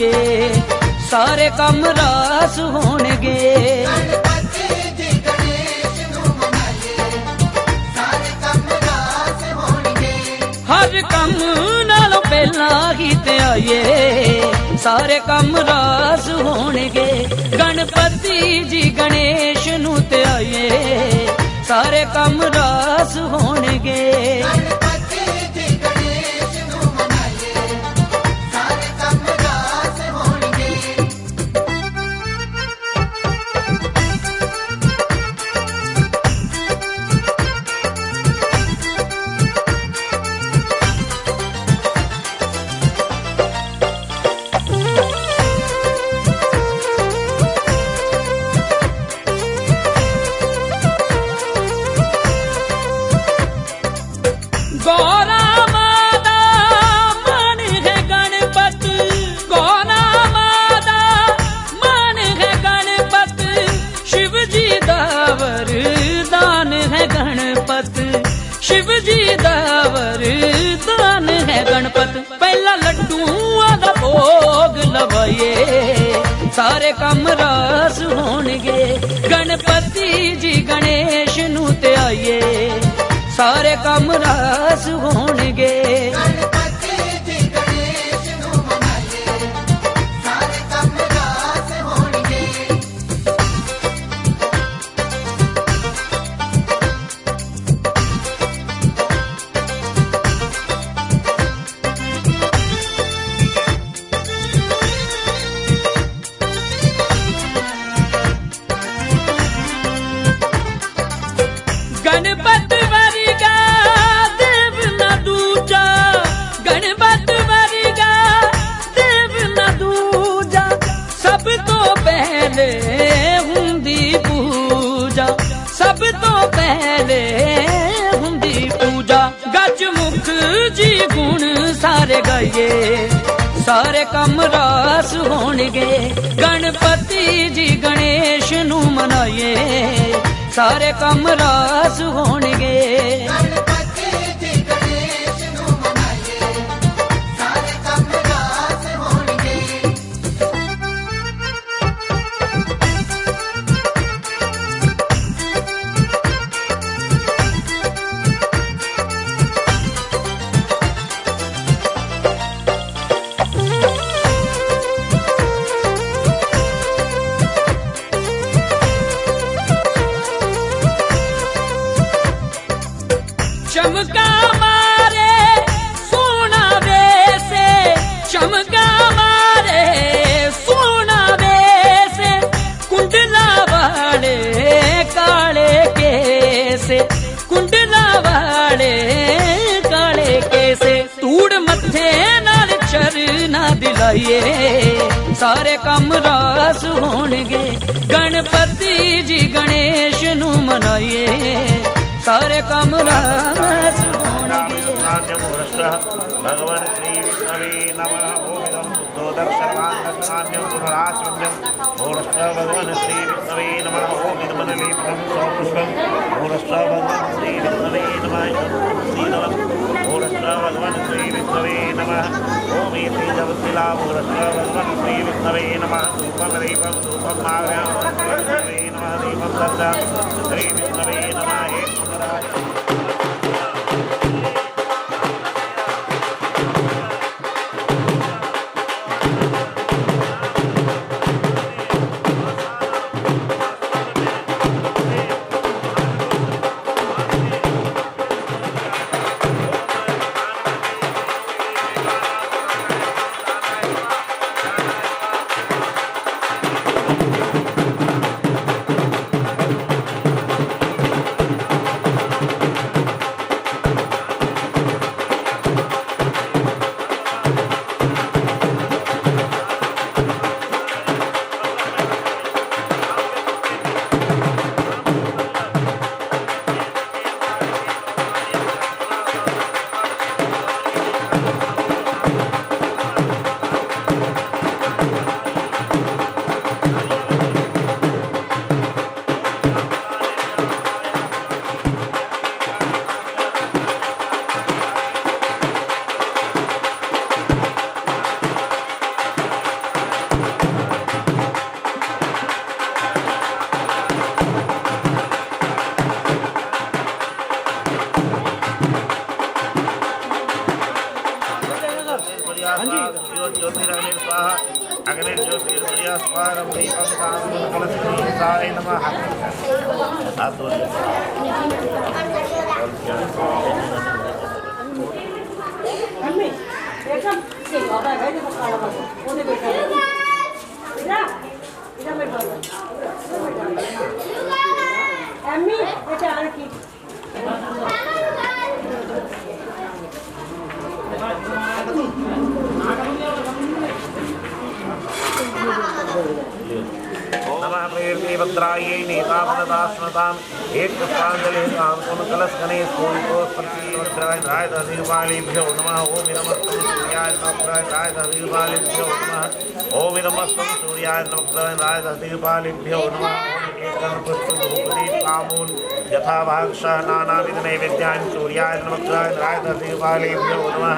होणगे, सारे कम रास होणगे। हर कम नालों पहला ही ते आइए, सारे कम रास होणगे। गणपति जी गणेश नू ते आइए, सारे कम रास होणगे। गौरा मादा मान है गणपत, गौरा मादा मान है गणपत। शिव जी दा वरदान है गणपत, शिव जी दा वरदान है गणपत। पहला लड्डूआं दा भोग लवाइए, सारे कम रास होणगे। गणपति जी गणेश नू ते आइए, सारे कम रास होणगे। गणपत वरिगा देव न दूजा, गणपत वरिगा देव न दूजा। सब तो पहले हुंदी पूजा, सब तो पहले हुंदी पूजा। गज मुख जी गुण सारे गाइए, सारे कम रास होणगे। गणपति जी गणेश नू मनाइए, सारे कम रास होणगे। चमका मारे सोना वैसे, चमका मारे सोना वैसे। कुंडला वाले काले कैसे, कुंडला वाले काले कैसे। तूड़ मत्थे नाल चरना दिलाइए, सारे कम रास होणगे। गणपति जी गणेश नू मनाइए, सारे कम रास होणगे। भगवान श्री विष्णवे नमः। ओम दर्शनवान दर्शनान्यं पुनराचम्यं। भगवान श्री विष्णवे नमः। ओम इदमनलेपनं सौपुष्पं। भगवान श्री विष्णवे नमः। भगवान श्री विष्णवे नमः। ओम तेजवशिला भगवान श्री विष्णवे नमः। धूपं दीपं धूपं मार्यां श्री नमः। दीपं दत्ता श्री विष्णवे नमः। कलशनीसाय नमः। नमः प्रेरणे भद्रायै नेतामनदास्मताम् एक पुष्पांजलि काम कुल कलश गणेश को प्रतिवज्राय राय दधिवालेभ्यो नमः। ओम नमस्तु सूर्याय नमः राय दधिवालेभ्यो नमः। ओम नमस्तु सूर्याय नमः राय दधिवालेभ्यो नमः। एकं पुष्पधूपदीप कामूल यथा भागशः नानाविध नैवेद्यानि सूर्याय नमः राय दधिवालेभ्यो नमः।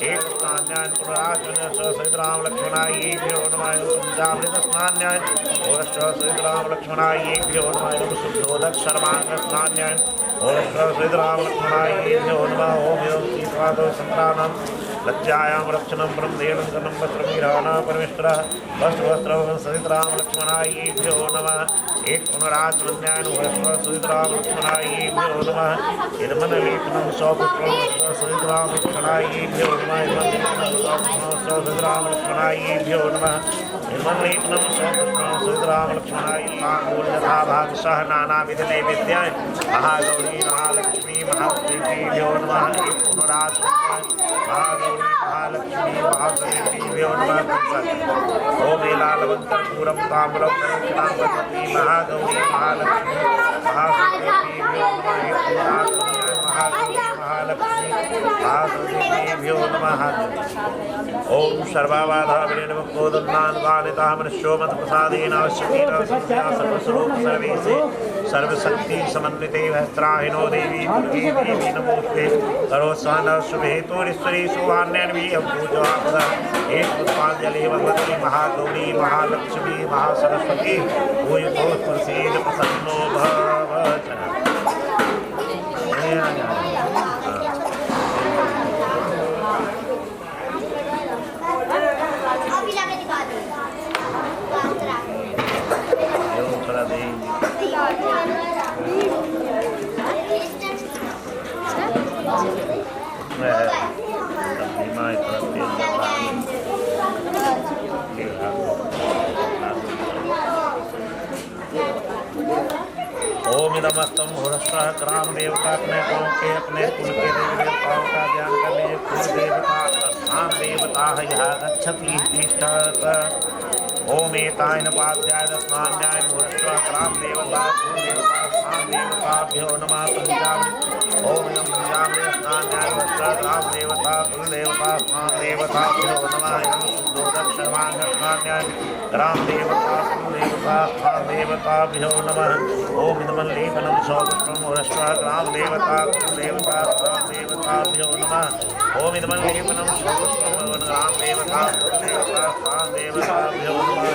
एक स्नान्यान पुराचन सहित राम लक्ष्मणायेभ्यो नमः। पंचामृत स्नान्यान ओरश्च सहित राम लक्ष्मणायेभ्यो नमः। शुद्धोदक सर्वांग स्नान्यान ओरश्च सहित राम लक्ष्मणायेभ्यो नमः। ओम एवं शीतवादो संक्रामं लज्जायां रक्षणं ब्रह्मेलङ्कनं वस्त्रमीराणा परमेश्वरः वस्त्रवस्त्रं सहित राम लक्ष्मणायेभ्यो नमः। एक पुनराचरण्यान ओरश्च सहित राम लक्ष्मणायेभ्यो नमः। निर्मललेपनं सौपुत्रं सहित राम लक्ष्मणायेभ्यो नमः। सहित राम लक्ष्मणायेभ्यो नमः। निर्मललेपनं सौपुत्रं सहित राम लक्ष्मणायेभ्यो यथा भागशः नानाविध नैवेद्यानि महागौरी महालक्ष्मी महादेव्यो नमः। एक पुनराचरण्यान महागौरी महालक्ष्मी महादेव्यो नमः। ओम लालवन्तर्पूरं ताम्रं दक्षिणांवती महागौरी महालक्ष्मी महादेव्यो नमः। ओम सर्वाबाधाविनिर्मुक्तोदन्नान्वानिता मनुष्यो मत्प्रसादेन अवश्यकेन सर्वस्वरूप सर्वेशे सर्वशक्ति समन्विते वस्त्राहिनो देवी दुर्गे देवी नमोस्ते करोत्साहन शुभेतुरीश्वरी सुहान्यन्वी पूजोपदा एक पुष्पांजलि भगवती महागौरी महालक्ष्मी महासरस्वती भूयो प्रसीद प्रसन्नो भव। ओम इदमस्तम होरस्वः ग्राम देवता अपने गाँव के अपने कुल के देवताओं का ध्यान करने कुल देवता स्थान देवता यहाँ गच्छति तिष्ठत। ओम एताय नपाध्याय स्नान्याय होरस्वः ग्राम देवता कुल देवता स्थान देवताभ्यो नमः। पंचामृत ओम यम पंचामृत स्नान्याय होरस्वः ग्राम देवता कुल देवता स्थान देवताभ्यो नमः। यम शुद्धोदक सर्वांग स्नान्याय ग्राम देवता कुल देवता स्थान देवताभ्यो नमः। ओम इदमल्लेपनं सौपुत्रं होरस्वः ग्राम देवता कुल देवता स्थान देवताभ्यो नमः। ओम इदमल्लेपनं सौपुत्रं ग्राम देवता कुल देवता स्थान देवताभ्यो नमः।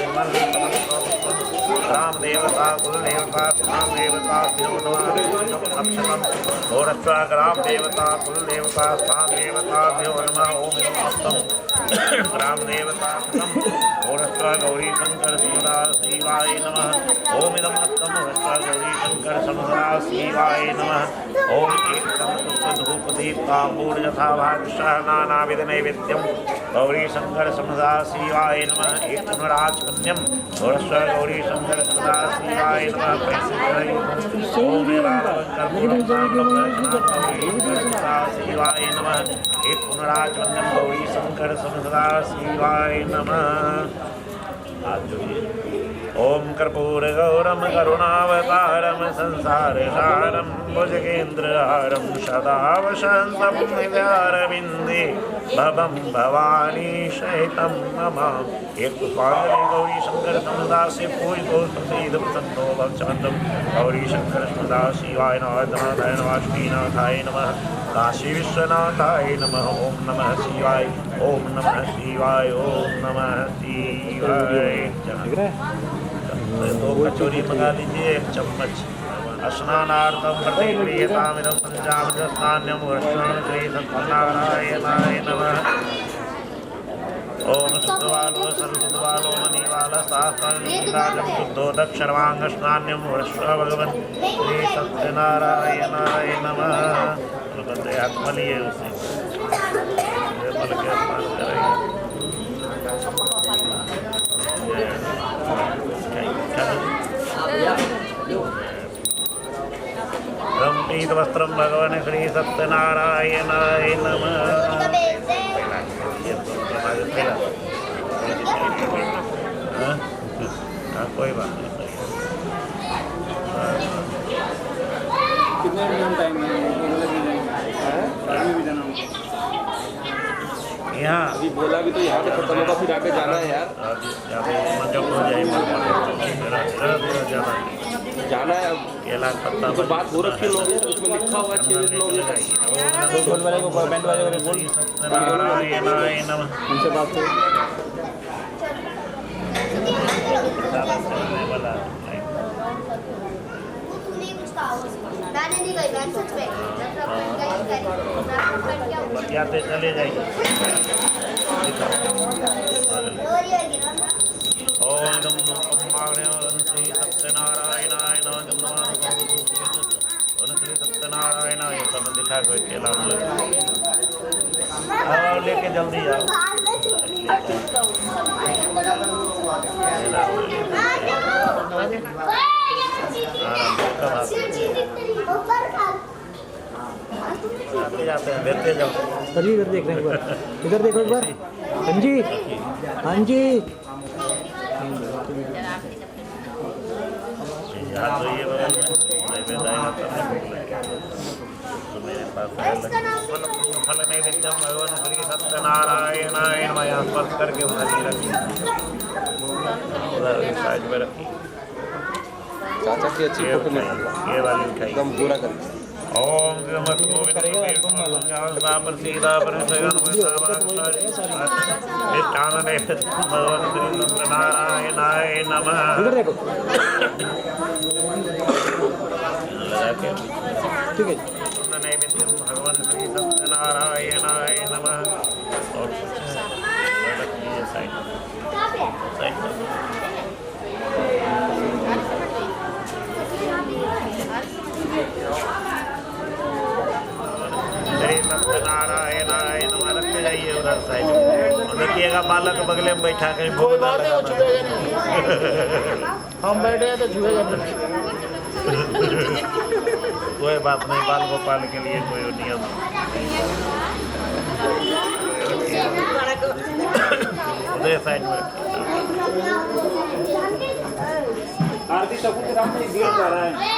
ग्राम देवता कुल देवता स्थान देवताभ्यो नमः। अक्षतं होरस्वः ग्राम देवता कुल देवता स्थान देवताभ्यो नमः। ओम इदमस्तम ग्राम देवता होरस्वः गौरी शंकर सदा शिवाय नमः। ओम इदमस्तम होरस्वः गौरी शंकर सदा शिवाय नमः। ओम एकं पुष्पधूपदीप ताम्बूल यथा भागशः नानाविध नैवेद्यं गौरी शंकर सदा शिवाय नमः। एक पुनराचकन्यं होरस्वः गौरी शंकर सदा शिवाय नमः। ओम शिवाय नमः। एक पुनराचकन्यं गौरी शंकर सदा शिवाय नमः। ओम कर्पूर गौरम करुणावतारम संसारसारम भुजगेन्द्रहारम सदा वसन्तं हृदयारविन्दे भवं भवानी सहितं नमामि। एक पुष्पांजलि गौरी शंकर सदा से पूजितो प्रसीद प्रसन्नो भवचन्द्रं गौरी शंकर सदा शिवाय नाथाय नमः नमः। काशी विश्वनाथाय नमः। ओम नमः शिवाय ओम नमः शिवाय ओम नमः शिवाय। दो कचौरी मंगा लीजिए एक चम्मच। स्नानार्थं प्रतिक्रियतामिदं पंचामृत स्नान्यं वर्षां श्री सत्यनारायणाय नमः। ओम शुद्धवालो सर्वशुद्धवालो मणिवाला साहस्राजं शुद्धोदक सर्वांगस्नान्यं वृष्ण भगवन् श्री सत्यनारायणाय नमः। बंदे हाथ मलिए उसे मल के स्नान करेंगे। रंपीत वस्त्रम भगवान श्री सत्यनारायणाय नमः। कोई बात नहीं। कितने टाइम है? यहाँ अभी बोला भी तो यहाँ पे खत्म होगा, फिर आगे जाना है यार। जाना है अब। पत्ता तो बात हो रखी है, उसमें लिखा हुआ है 6 बजे 9 बजे। ढोल वाले को बैंड वाले को बोल उनसे बात करो। बतियाते चले जाइए। ओम नम श्री सत्यनारायणाय नमः। श्री सत्यनारायणाय सब दिखा कोई केला और लेके जल्दी जाओ। जाते हैं देते जाओ। सभी इधर देख रहे हैं एक बार, इधर देखो एक बार। हाँ जी, हाँ जी। याद तो ये तो मेरे पास फल नहीं देते भगवान श्री सत्यनारायणाय नमः। यहाँ स्पर्श करके उधर ही रखी, उधर साइड में रखी। चाचा की अच्छी फोटो में ये वाली उठाई। एकदम पूरा कर। ओम भगवान श्री सत्यनारायणाय नमः। इधर देखो, ठीक है। नैवेद्यं भगवान श्री सत्यनारायणाय नमः। और साइड श्री सत्यनारायणाय नमः। रखते जाइए उधर साइड। देखिएगा बालक बगले में बैठा कर कोई बात नहीं, वो छुएगा नहीं। हम बैठे हैं तो छुएगा नहीं। कोई बात नहीं, बाल गोपाल के लिए कोई नियम। उधर साइड में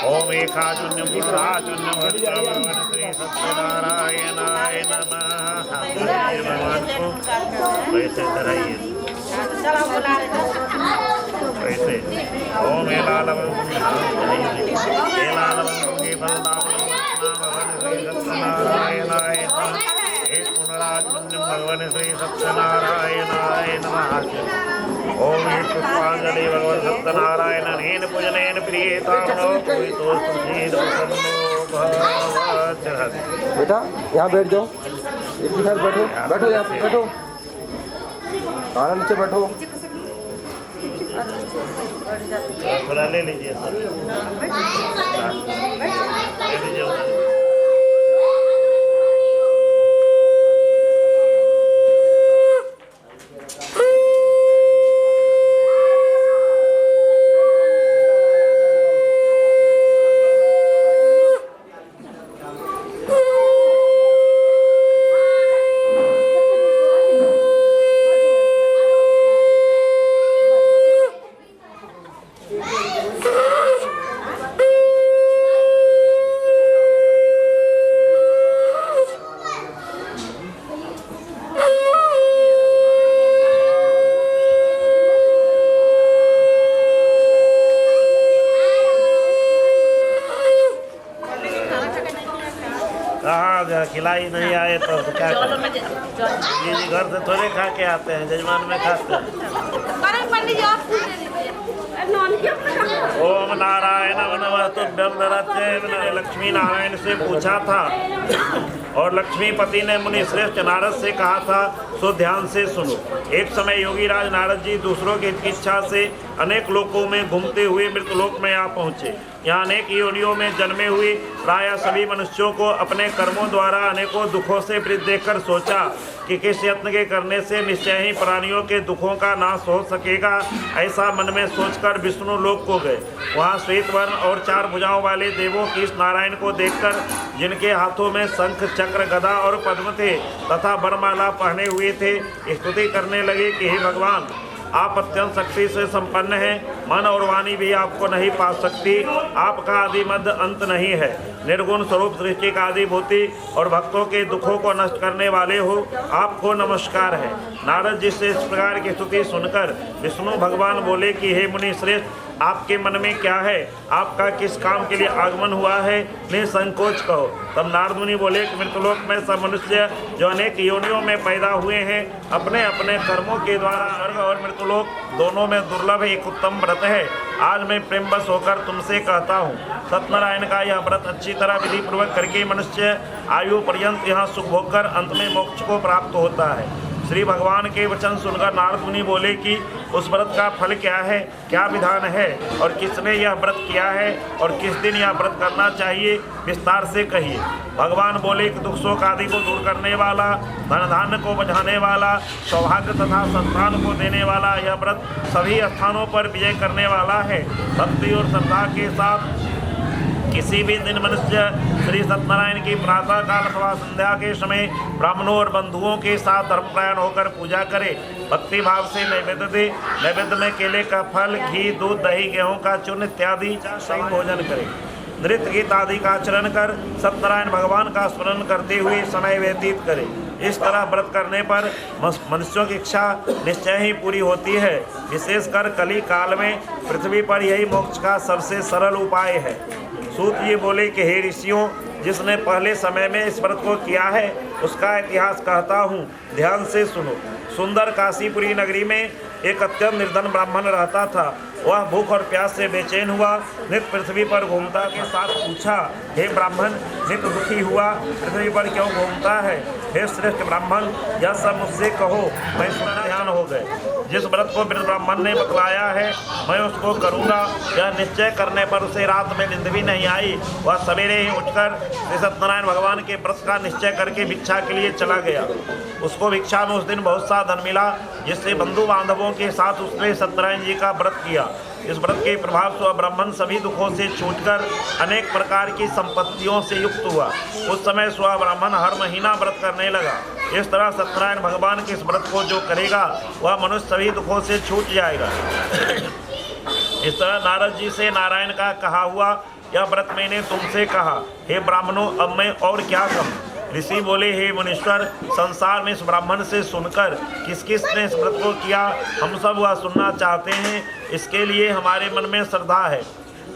ओम एकाजुन्यम पुराजुन्यम भगवान श्री सत्यनारायणाय नमः। भगवान को वैसे धराइए, वैसे। ओम एलालवंगी भगवान श्री सत्यनारायणाय नमः। एक पुनराजुन्यम भगवान श्री सत्यनारायणाय नमः। ओम एक पुष्पांजलि भगवान सत्यनारायण नेन पूजनेन प्रियेतामनो कोइतो सुधीर प्रसन्नो भवत्। बेटा यहाँ बैठ जाओ, एक मिनट बैठो, बैठो यहाँ पे बैठो, आराम से बैठो। थोड़ा ले लीजिए सर, ले लीजिए। खिलाई नहीं आए तो क्या करें? जी जी घर से थोड़े खा के आते हैं, जजमान में खाते हैं। ओम नारायण नमस्तुभ्यं नमस्ते। मैंने लक्ष्मी नारायण से पूछा था और लक्ष्मीपति ने मुनि श्रेष्ठ नारद से कहा था सो ध्यान से सुनो। एक समय योगी राज नारद जी दूसरों की इच्छा से अनेक लोकों में घूमते हुए मृतलोक में आ पहुँचे। यहाँ अनेक योनियों में जन्मे हुए प्रायः सभी मनुष्यों को अपने कर्मों द्वारा अनेकों दुखों से पीड़ित देखकर सोचा कि किस यत्न के करने से निश्चय ही प्राणियों के दुखों का नाश हो सकेगा। ऐसा मन में सोचकर विष्णु लोक को गए। वहाँ श्वेत वर्ण और 4 भुजाओं वाले देवों की इस नारायण को देखकर, जिनके हाथों में शंख चक्र गदा और पद्म थे तथा वरमाला पहने हुए थे, स्तुति करने लगे कि हे भगवान, आप अत्यंत शक्ति से संपन्न हैं, मन और वाणी भी आपको नहीं पा सकती। आपका आदि मध्य अंत नहीं है, निर्गुण स्वरूप सृष्टि का आदिभूति और भक्तों के दुखों को नष्ट करने वाले हो, आपको नमस्कार है। नारद जी से इस प्रकार की स्तुति सुनकर विष्णु भगवान बोले कि हे मुनि श्रेष्ठ, आपके मन में क्या है? आपका किस काम के लिए आगमन हुआ है? निसंकोच कहो। तब नारद मुनि बोले कि मृतलोक में सब मनुष्य जो अनेक योनियों में पैदा हुए हैं, अपने अपने कर्मों के द्वारा स्वर्ग और मृतलोक दोनों में दुर्लभ एक उत्तम व्रत है। आज मैं प्रेमवश होकर तुमसे कहता हूँ, सत्यनारायण का यह व्रत अच्छी तरह विधि पूर्वक करके मनुष्य आयु पर्यंत यहाँ सुख भोगकर अंत में मोक्ष को प्राप्त होता है। श्री भगवान के वचन सुनकर नारद मुनि बोले कि उस व्रत का फल क्या है, क्या विधान है और किसने यह व्रत किया है और किस दिन यह व्रत करना चाहिए, विस्तार से कहिए। भगवान बोले कि दुख शोक आदि को दूर करने वाला, धन धान्य को बझाने वाला, सौभाग्य तथा संतान को देने वाला यह व्रत सभी स्थानों पर विजय करने वाला है। भक्ति और श्रद्धा के साथ किसी भी दिन मनुष्य श्री सत्यनारायण की प्रातः काल अथवा संध्या के समय ब्राह्मणों और बंधुओं के साथ धर्मपरायण होकर पूजा करे, भक्ति भाव से नैवेद्य दे। नैवेद्य में केले का फल, घी, दूध, दही, गेहूं का चूर्ण इत्यादि सही भोजन करे। नृत्य गीत आदि का आचरण कर सत्यनारायण भगवान का स्मरण करते हुए समय व्यतीत करे। इस तरह व्रत करने पर मनुष्यों की इच्छा निश्चय ही पूरी होती है। विशेषकर कली काल में पृथ्वी पर यही मोक्ष का सबसे सरल उपाय है। सूत जी बोले कि हे ऋषियों, जिसने पहले समय में इस व्रत को किया है उसका इतिहास कहता हूँ, ध्यान से सुनो। सुंदर काशीपुरी नगरी में एक अत्यंत निर्धन ब्राह्मण रहता था। वह भूख और प्यास से बेचैन हुआ, नित्य पृथ्वी पर घूमता के साथ पूछा, हे ब्राह्मण, नित्य दुखी हुआ पृथ्वी पर क्यों घूमता है? हे श्रेष्ठ ब्राह्मण, यह सब मुझसे कहो, मैं सुनना ध्यान हो गए। जिस व्रत को ब्राह्मण ने बतलाया है मैं उसको करूँगा। यह निश्चय करने पर उसे रात में नींद भी नहीं आई। वह सवेरे ही उठकर श्री सत्यनारायण भगवान के व्रत का निश्चय करके भिक्षा के लिए चला गया। उसको भिक्षा में उस दिन बहुत सा धन मिला, जिससे बंधु बांधवों के साथ उसने सत्यनारायण जी का व्रत किया। इस व्रत के प्रभाव से ब्राह्मण सभी दुखों से छूटकर अनेक प्रकार की संपत्तियों से युक्त हुआ। उस समय स्व ब्राह्मण हर महीना व्रत करने लगा। इस तरह सत्यनारायण भगवान के इस व्रत को जो करेगा वह मनुष्य सभी दुखों से छूट जाएगा। इस तरह नारद जी से नारायण का कहा हुआ यह व्रत मैंने तुमसे कहा। हे ब्राह्मणों, अब मैं और क्या कहूँ? ऋषि बोले, हे मुनीश्वर, संसार में इस ब्राह्मण से सुनकर किस किस ने इस व्रत को किया, हम सब वह सुनना चाहते हैं। इसके लिए हमारे मन में श्रद्धा है।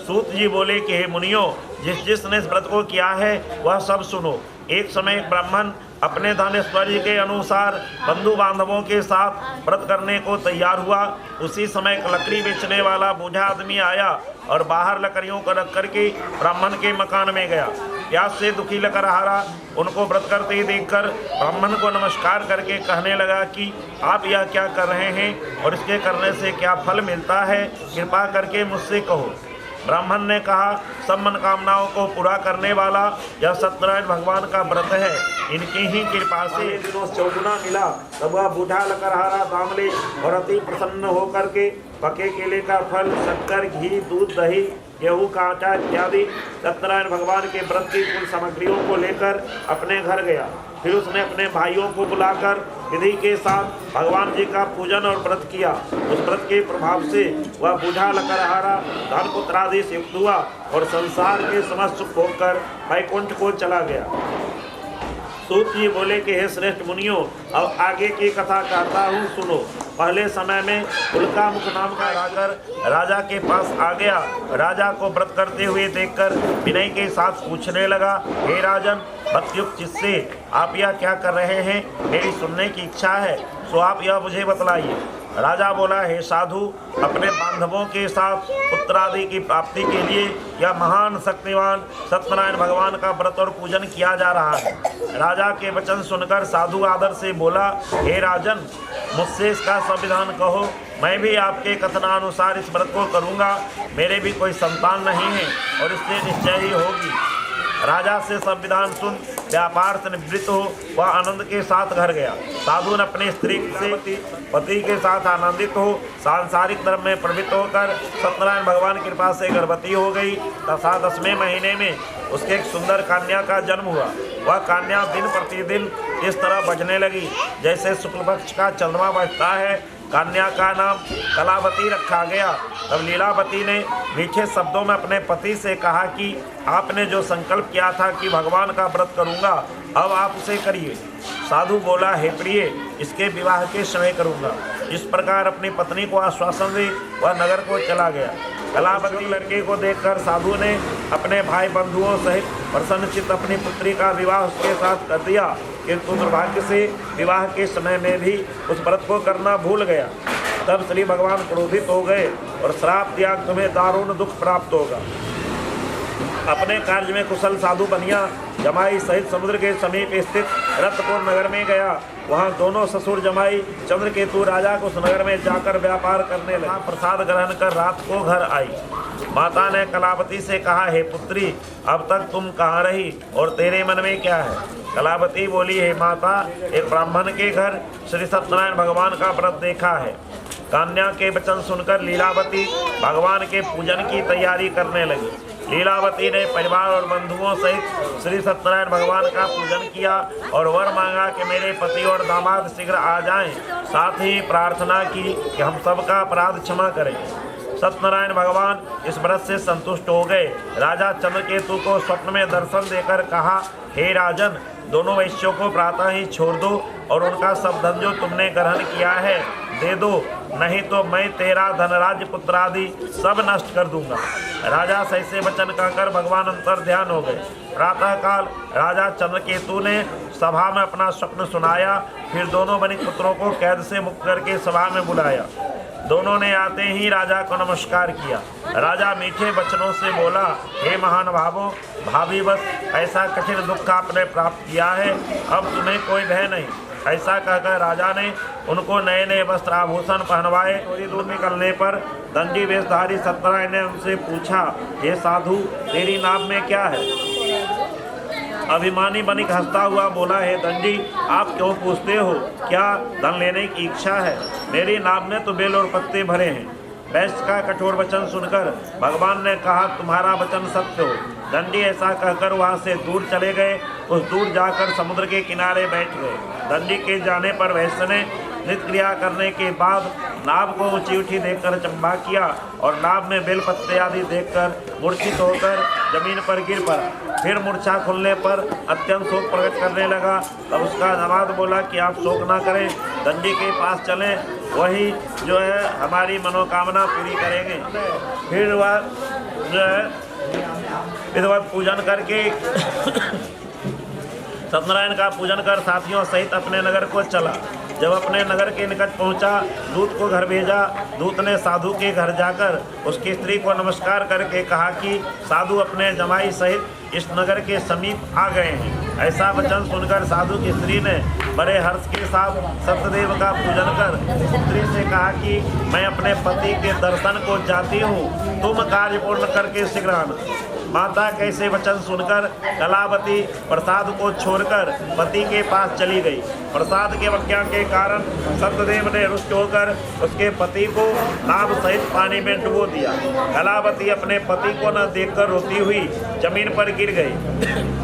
सूत जी बोले कि हे मुनियों, जिसने इस व्रत को किया है वह सब सुनो। एक समय एक ब्राह्मण अपने धन ऐश्वर्य के अनुसार बंधु बांधवों के साथ व्रत करने को तैयार हुआ। उसी समय एक लकड़ी बेचने वाला बूढ़ा आदमी आया और बाहर लकड़ियों को रख करके ब्राह्मण के मकान में गया। प्यास से दुखी लकड़हारा उनको व्रत करते ही देखकर ब्राह्मण को नमस्कार करके कहने लगा कि आप यह क्या कर रहे हैं और इसके करने से क्या फल मिलता है, कृपा करके मुझसे कहो। ब्राह्मण ने कहा, सब मनोकामनाओं को पूरा करने वाला यह सत्यनारायण भगवान का व्रत है। इनकी ही कृपा से दिनों चौगुना मिला। तब वह बूढ़ा लकड़हारा दामले और अति प्रसन्न होकर के पके केले का फल, शक्कर, घी, दूध, दही, गेहूँ का आटा इत्यादि सत्यनारायण भगवान के व्रत की कुल सामग्रियों को लेकर अपने घर गया। फिर उसने अपने भाइयों को बुलाकर विधि के साथ भगवान जी का पूजन और व्रत किया। उस व्रत के प्रभाव से वह बूढ़ा लकड़हारा धन पुत्रादि से युक्त हुआ और संसार के समस्त सुख होकर वैकुंठ को चला गया। सूत जी बोले कि हे श्रेष्ठ मुनियों, अब आगे की कथा कहता हूँ, सुनो। पहले समय में उल्कामुख नाम का राजा के पास आ गया। राजा को व्रत करते हुए देखकर विनय के साथ पूछने लगा, हे राजन, भक्तियुक्त चित्त से आप यह क्या कर रहे हैं? मेरी सुनने की इच्छा है, सो आप यह मुझे बतलाइए। राजा बोला, हे साधु, अपने बांधवों के साथ पुत्रादि की प्राप्ति के लिए यह महान शक्तिवान सत्यनारायण भगवान का व्रत और पूजन किया जा रहा है। राजा के वचन सुनकर साधु आदर से बोला, हे राजन, मुझसे इसका संविधान कहो, मैं भी आपके कथनानुसार इस व्रत को करूँगा। मेरे भी कोई संतान नहीं है और इससे निश्चय ही होगी। राजा से संविधान सुन व्यापार से निवृत्त हो वह आनंद के साथ घर गया। साधु ने अपने स्त्री से पति के साथ आनंदित हो सांसारिक धर्म में प्रवृत्त होकर सत्यनारायण भगवान की कृपा से गर्भवती हो गई तथा 10वें महीने में उसके एक सुंदर कन्या का जन्म हुआ। वह कन्या दिन प्रतिदिन इस तरह बजने लगी जैसे शुक्ल पक्ष का चंद्रमा बजता है। कन्या का नाम कलावती रखा गया। तब लीलावती ने मीठे शब्दों में अपने पति से कहा कि आपने जो संकल्प किया था कि भगवान का व्रत करूंगा, अब आप उसे करिए। साधु बोला, हे प्रिय, इसके विवाह के समय करूंगा। इस प्रकार अपनी पत्नी को आश्वासन दे वह नगर को चला गया। कलावती लड़के को देखकर साधु ने अपने भाई बंधुओं सहित प्रसन्नचित्त अपनी पुत्री का विवाह उसके साथ कर दिया, किंतु दुर्भाग्य से विवाह के समय में भी उस व्रत को करना भूल गया। तब श्री भगवान क्रोधित हो गए और श्राप दिया, तुम्हें दारुण दुख प्राप्त होगा। अपने कार्य में कुशल साधु बनिया जमाई सहित समुद्र के समीप स्थित रत्नपुर नगर में गया। वहां दोनों ससुर जमाई चंद्रकेतु राजा को उस नगर में जाकर व्यापार करने लगा। प्रसाद ग्रहण कर रात को घर आई। माता ने कलावती से कहा, हे पुत्री, अब तक तुम कहाँ रही और तेरे मन में क्या है? कलावती बोली, हे माता, एक ब्राह्मण के घर श्री सत्यनारायण भगवान का व्रत देखा है। कन्या के वचन सुनकर लीलावती भगवान के पूजन की तैयारी करने लगी। लीलावती ने परिवार और बंधुओं सहित श्री सत्यनारायण भगवान का पूजन किया और वर मांगा कि मेरे पति और दामाद शीघ्र आ जाएं। साथ ही प्रार्थना की कि हम सबका अपराध क्षमा करें। सत्यनारायण भगवान इस व्रत से संतुष्ट हो गए। राजा चंद्रकेतु को स्वप्न में दर्शन देकर कहा, हे राजन, दोनों वैश्यों को प्रातः ही छोड़ दो और उनका सब धन जो तुमने ग्रहण किया है दे दो, नहीं तो मैं तेरा धनराज पुत्रादि सब नष्ट कर दूंगा। राजा सही से वचन कहकर भगवान अंतर ध्यान हो गए। प्रातःकाल राजा चंद्रकेतु ने सभा में अपना स्वप्न सुनाया। फिर दोनों बनिक पुत्रों को कैद से मुक्त करके सभा में बुलाया। दोनों ने आते ही राजा को नमस्कार किया। राजा मीठे वचनों से बोला, हे महान भावों, भाभीवश ऐसा कठिन दुख आपने प्राप्त किया है, अब तुम्हें कोई भय नहीं। ऐसा कहकर राजा ने उनको नए नए वस्त्र आभूषण पहनवाए। थोड़ी दूर निकलने पर दंडी वेशधारी सत्यनारायण ने उनसे पूछा, हे साधु, तेरी नाम में क्या है? अभिमानी बनिक हंसता हुआ बोला, हे दंडी, आप क्यों पूछते हो? क्या धन लेने की इच्छा है? मेरी नाम में तो बेल और पत्ते भरे हैं। वैश्य का कठोर वचन सुनकर भगवान ने कहा, तुम्हारा वचन सत्य हो। दंडी ऐसा कहकर वहाँ से दूर चले गए। कुछ दूर जाकर समुद्र के किनारे बैठ गए। दंडी के जाने पर वैश्य ने नित्य क्रिया करने के बाद नाभ को ऊंची उठी देखकर चंबा किया और नाभ में बेल पत्ते आदि देखकर मूर्छित होकर जमीन पर गिर पड़ा। फिर मूर्छा खुलने पर अत्यंत शोक प्रकट करने लगा। तब उसका दामाद बोला कि आप शोक ना करें, दंडी के पास चलें, वही जो है हमारी मनोकामना पूरी करेंगे। फिर वह जो है विधिवत पूजन करके सत्यनारायण का पूजन कर साथियों सहित अपने नगर को चला। जब अपने नगर के निकट पहुंचा, दूत को घर भेजा। दूत ने साधु के घर जाकर उसकी स्त्री को नमस्कार करके कहा कि साधु अपने जमाई सहित इस नगर के समीप आ गए हैं। ऐसा वचन सुनकर साधु की स्त्री ने बड़े हर्ष के साथ सत्यदेव का पूजन कर स्त्री से कहा कि मैं अपने पति के दर्शन को जाती हूँ, तुम कार्य पूर्ण करके शीघ्र आना। माता कैसे वचन सुनकर कलावती प्रसाद को छोड़कर पति के पास चली गई। प्रसाद के अवज्ञा के कारण सत्यदेव ने रुष्ट होकर उसके पति को नाव सहित पानी में डुबो दिया। कलावती अपने पति को न देखकर रोती हुई जमीन पर गिर गई।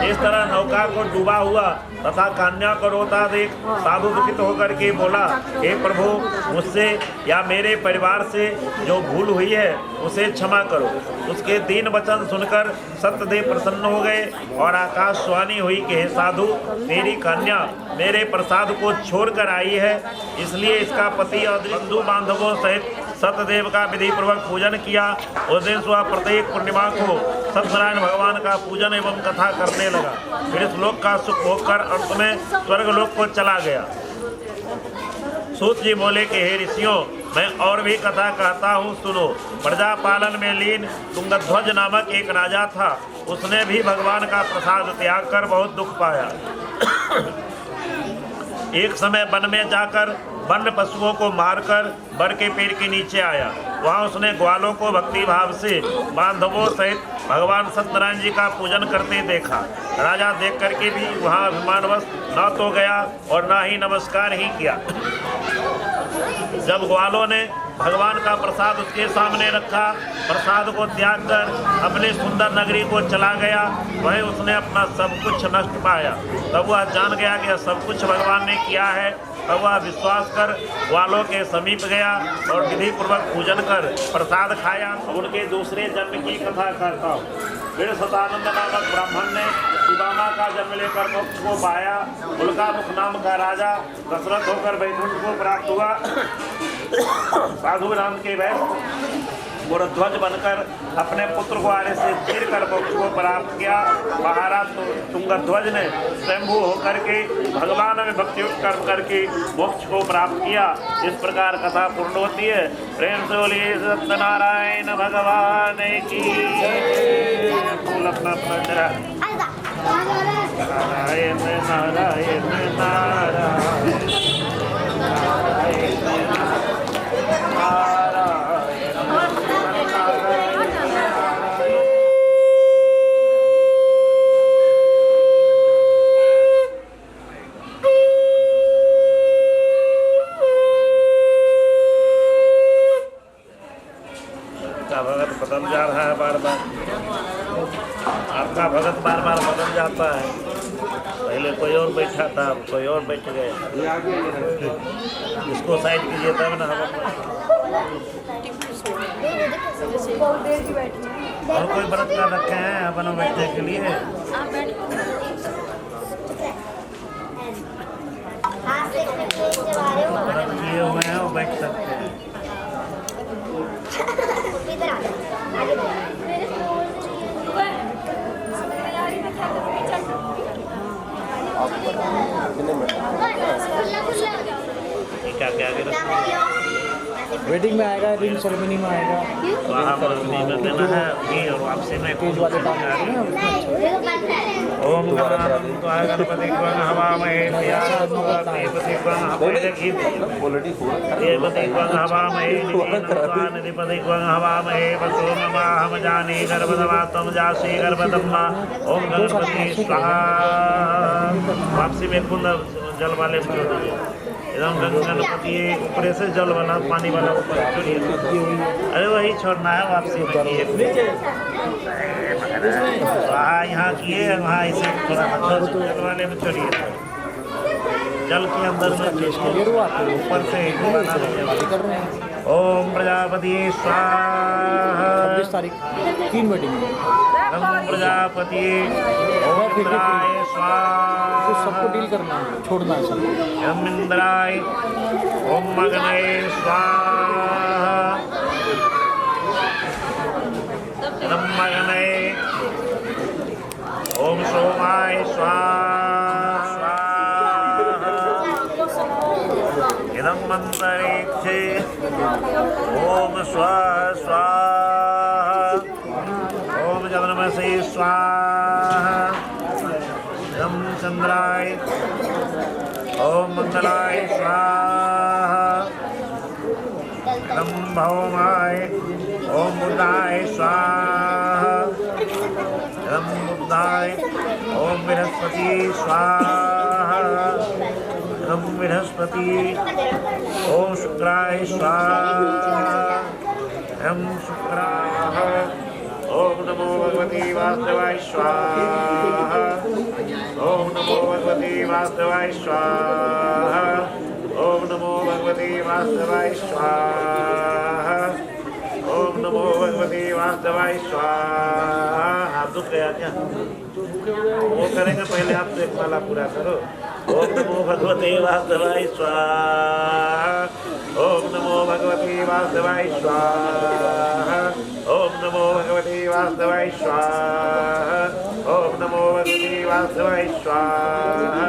इस तरह नौका को डूबा हुआ तथा कन्या को रोता देख साधु दुखित होकर के बोला, हे प्रभु, मुझसे या मेरे परिवार से जो भूल हुई है उसे क्षमा करो। उसके दीन वचन सुनकर सत्यदेव प्रसन्न हो गए और आकाशवाणी हुई कि हे साधु, तेरी कन्या मेरे प्रसाद को छोड़कर आई है, इसलिए इसका पति और हिंदू बांधवों सहित सत्यदेव का विधि पूर्वक पूजन किया। उस दिन सुबह प्रत्येक पूर्णिमा को सत्यनारायण भगवान का पूजन एवं कथा करने लगा। फिर इस लोक का सुख भोग कर अंत में स्वर्ग लोक को चला गया। सूत जी बोले कि हे ऋषियों, मैं और भी कथा कहता हूँ, सुनो। प्रजापालन में लीन तुंगध्वज नामक एक राजा था। उसने भी भगवान का प्रसाद त्याग कर बहुत दुख पाया। एक समय वन में जाकर वन्य पशुओं को मारकर बर के पेड़ के नीचे आया। वहाँ उसने ग्वालों को भक्ति भाव से बांधवों सहित भगवान सत्यनारायण जी का पूजन करते देखा। राजा देख करके भी वहाँ अभिमानवश न तो गया और न ही नमस्कार ही किया। जब ग्वालों ने भगवान का प्रसाद उसके सामने रखा, प्रसाद को त्याग कर अपने सुंदर नगरी को चला गया। वहीं उसने अपना सब कुछ नष्ट पाया। तब वह जान गया कि सब कुछ भगवान ने किया है। तब वह विश्वास कर ग्वालों के समीप गया और विधि पूर्वक पूजन कर प्रसाद खाया। उनके दूसरे जन्म की कथा करता हूँ। फिर सतानंद नामक ब्राह्मण ने सुदामा का जन्म लेकर मोक्ष को पाया। उल्कामुख नाम का राजा दशरथ होकर वैकुंठ को प्राप्त हुआ। साधु राम के वैश्य गुरध्वज बनकर अपने पुत्र को आरे से चीर कर मोक्ष को प्राप्त किया। महाराज तुंगध्वज ने स्वयंभू होकर के भगवान में भक्ति कर्म करके मोक्ष को प्राप्त किया। इस प्रकार कथा पूर्ण होती है। प्रेम से बोलिए सत्यनारायण भगवान की। फूल अपना नारायण नारायण नारायण भगत बदल जा रहा है बार बार। आपका भगत बार बार बदल जाता है। पहले कोई और बैठा था, कोई और बैठ गए। इसको साइड कीजिए तब ना। और कोई व्रत कर रखे हैं अपन बैठने के लिए? व्रत किए हुए हैं वो बैठ सकते हैं। क्या क्या वेडिंग में आएगा, रिंग सेरेमनी में आएगा, वहाँ पर में देना है ये। और वापसी में तेज वाले काम ओम गणपति हवामहे हवामहे वसो नमाहम जानी गर्भदमा तम जासी गर्भदम्मा। ओम गणपति स्वाहा। वापसी में कुंड जल वाले एकदम गणपति ऊपर से जल वाला पानी वाला ऊपर छोड़िए। अरे वही छोड़ना है वापसी में। वहाँ यहाँ किए, वहाँ इसे थोड़ा जल वाले में छोड़िए। जल के अंदर में ऊपर से ओम प्रजापति स्वाहा। 26 तारीख 3 मीटिंग ओम प्रजापति ओम इंद्राय स्वाहा। सबको डील करना है, छोड़ना है सब। ओम इंद्राय ओम अग्नये स्वाहा। ओम अग्नये ओम सोमाय स्वाहा। इदं मंतरिक्षे ओम स्वाहा स्वाहा। ओम चंद्रमसे स्वाहा। ओम चंद्राय ओम मंगलाय स्वाहा। ओम भौमाय ओम बुधाय स्वाहा। ओम बुधाय ओम बृहस्पति स्वाहा। ओम बृहस्पति ओम शुक्राय स्वाहा। ओम शुक्राय ओम नमो भगवती वासुदेवाय स्वाहा। ओम नमो भगवती वासुदेवाय स्वाहा। ओम नमो भगवती वासुदेवाय स्वाहा। ओम नमो भगवती वासुदेवाय स्वाहा। हाथ दुख गया क्या? वो करेंगे पहले आप तो एक माला पूरा करो। ओम नमो भगवते वासुदेवाय स्वाहा। ओम नमो भगवती वासुदेवाय स्वाहा। ओम नमो भगवती वासुदेवाय स्वाहा। ओम नमो भगवती वासुदेवाय स्वाहा।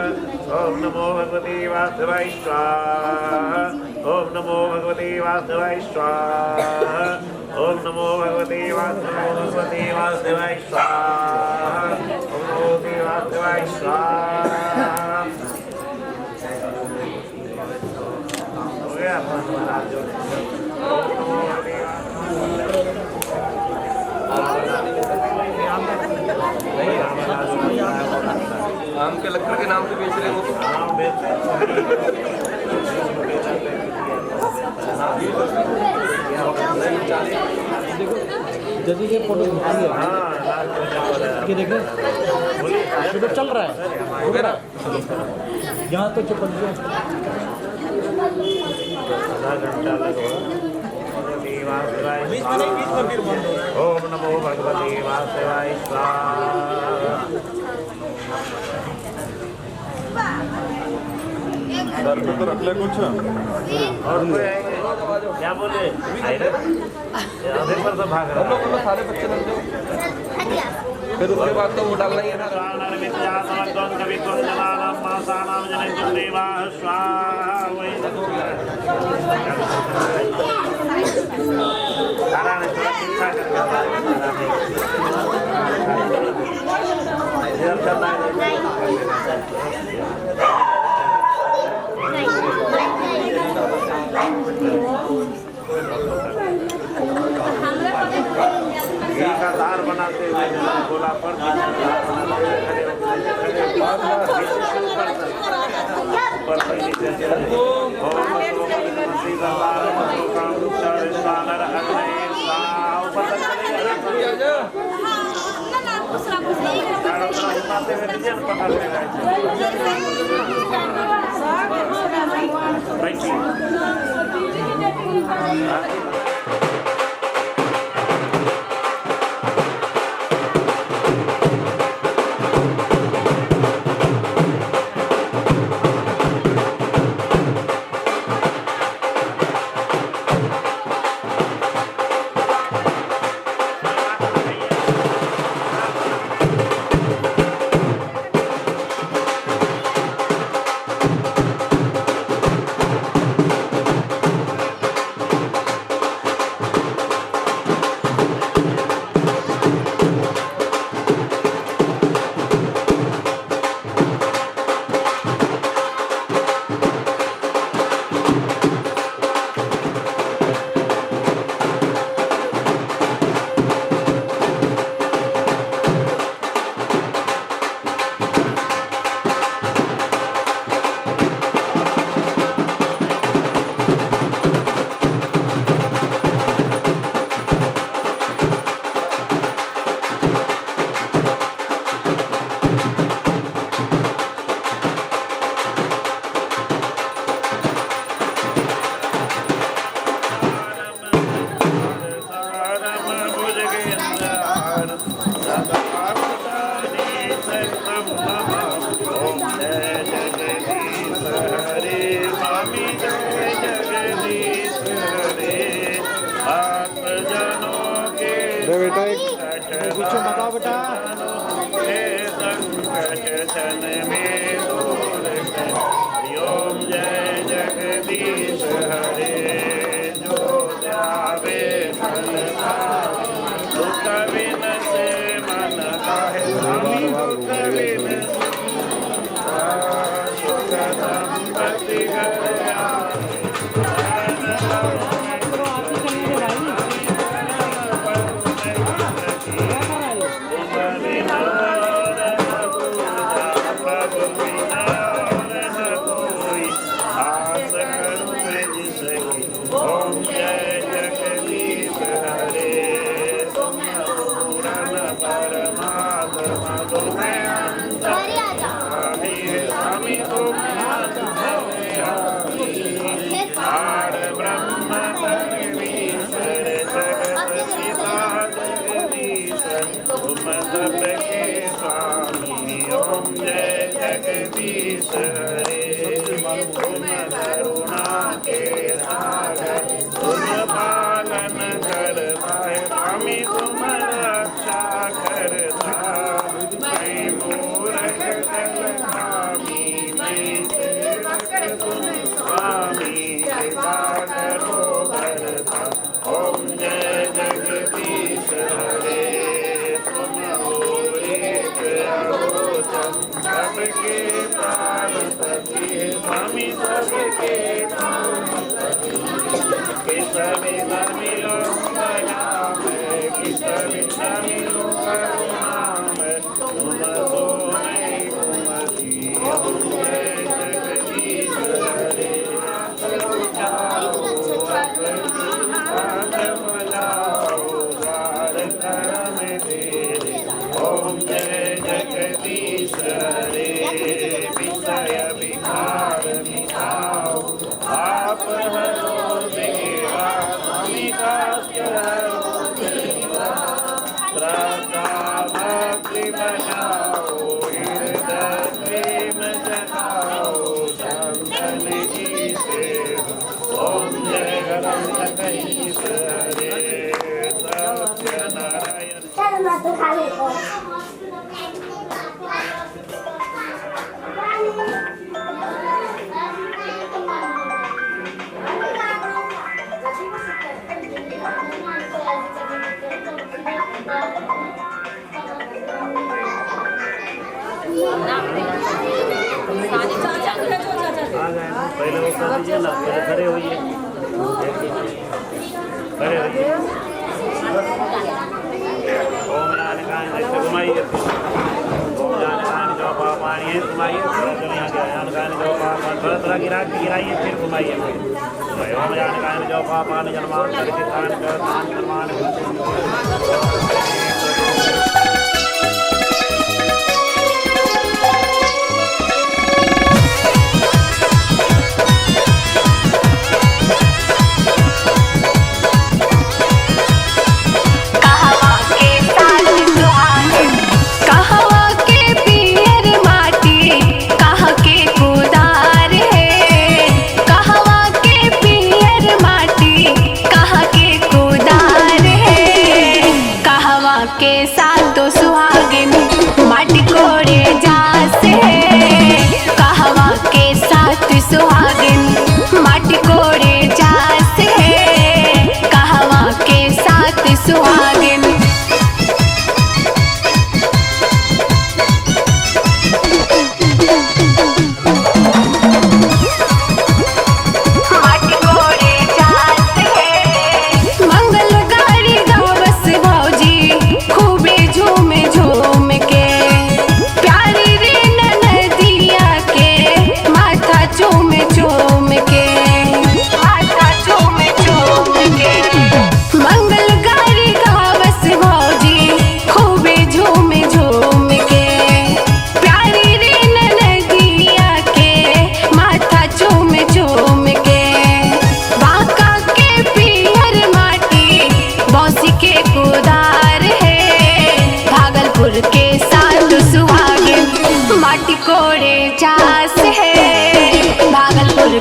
ओम नमो भगवते वासुदेवाय स्वाहा ओम नमो भगवते वासुदेवाय स्वाहा ओम नमो भगवते वासुदेवाय स्वाहा ओम नमो भगवते वासुदेवाय स्वाहा हो गया आम के लकड़ के नाम से बेच रहे हो जल्दी से फोटो खींचिए कि देखें तो चल रहा है हो गया ना यहाँ तो चुप आधा घंटा लगा ओम नमो भगवते वासुदेवाय स्वाहा सर तो रख ले कुछ और कोई आएंगे क्या बोले आधे पर तो भाग रहा है सारे बच्चे लग जाओ फिर उसके बाद तो वो डालना ही है ना दार बनाते हुए बोला पर बेटा एक पीछे बताओ बेटा ओम जय जगदीश हरे जो जावे दुख बिन से मन काहे दुख बिन सुख संपत्ति घर ओम जय जगदीश हरे तुम करुणा के सागर तुम पालन करता है स्वामी तुम रक्षा करता मैं मूर्ख जल स्वामी मैं हरे तुम हो एक अगोचर सबके प्राण सखी स्वामी सबके प्राण किसने न मिलो दया में किसने न मिलो करुणा में तुम तो नहीं कुमती जगदीश हरे ओम जय जगदीश हरे विषय विकार मिटाओ आप हरो देवा स्वामी दास्य हरो देवा श्रद्धा भक्ति बनाओ हृदय प्रेम जगाओ शंकर की सेवा ओम जय गणेश हरे सत्यनारायण चल मैं तो खा लेता हूँ पहले वो कर दीजिए ना पहले खड़े होइए खड़े होइए ओम नारायण जैसे घुमाइए ओम नारायण जो पापानी है घुमाइए चलो यहाँ के नारायण जो पापान थोड़ा थोड़ा गिराइए फिर घुमाइए ओम नारायण जो पापान जन्मान करके दान कर दान निर्माण